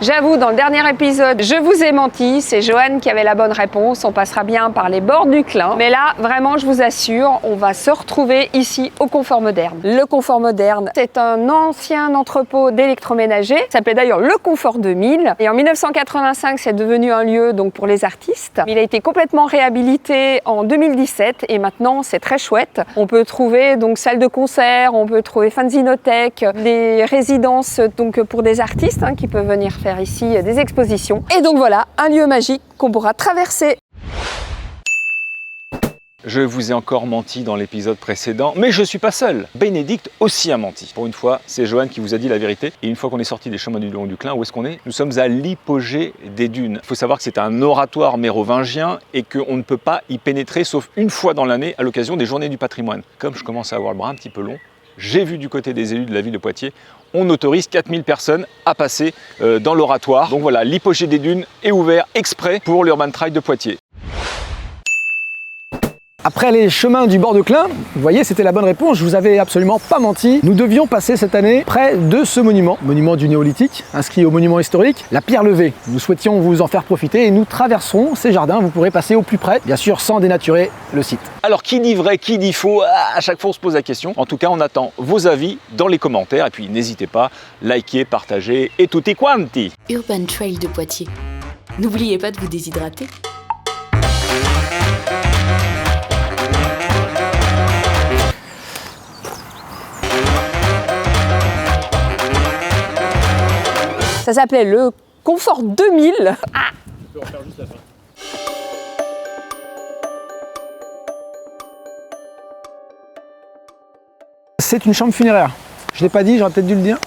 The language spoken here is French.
J'avoue, dans le dernier épisode, je vous ai menti, c'est Joanne qui avait la bonne réponse, on passera bien par les bords du Clin. Mais là, vraiment, je vous assure, on va se retrouver ici au Confort Moderne. Le Confort Moderne, c'est un ancien entrepôt d'électroménager, ça s'appelait d'ailleurs le Confort 2000. Et en 1985, c'est devenu un lieu donc pour les artistes. Il a été complètement réhabilité en 2017 et maintenant, c'est très chouette. On peut trouver donc salle de concert, on peut trouver fanzinothèque, des résidences donc pour des artistes qui peuvent venir faire ici des expositions. Et donc voilà, un lieu magique qu'on pourra traverser. Je vous ai encore menti dans l'épisode précédent, mais je ne suis pas seul. Bénédicte aussi a menti. Pour une fois, c'est Joanne qui vous a dit la vérité. Et une fois qu'on est sorti des chemins du long du Clin, où est-ce qu'on est? Nous sommes à l'hypogée des dunes. Il faut savoir que c'est un oratoire mérovingien et qu'on ne peut pas y pénétrer sauf une fois dans l'année à l'occasion des journées du patrimoine. Comme je commence à avoir le bras un petit peu long, j'ai vu du côté des élus de la ville de Poitiers, on autorise 4000 personnes à passer dans l'oratoire. Donc voilà, l'hypogée des dunes est ouvert exprès pour l'Urban Trail de Poitiers. Après les chemins du bord de Clin, vous voyez, c'était la bonne réponse, je vous avais absolument pas menti. Nous devions passer cette année près de ce monument du néolithique, inscrit au monument historique, la pierre levée. Nous souhaitions vous en faire profiter et nous traverserons ces jardins, vous pourrez passer au plus près, bien sûr sans dénaturer le site. Alors qui dit vrai, qui dit faux? À chaque fois on se pose la question. En tout cas, on attend vos avis dans les commentaires et puis n'hésitez pas, likez, partagez et tutti quanti. Urban Trail de Poitiers. N'oubliez pas de vous déshydrater. Ça s'appelait le Confort 2000. Ah. Tu peux refaire juste la fin. C'est une chambre funéraire. Je ne l'ai pas dit, j'aurais peut-être dû le dire.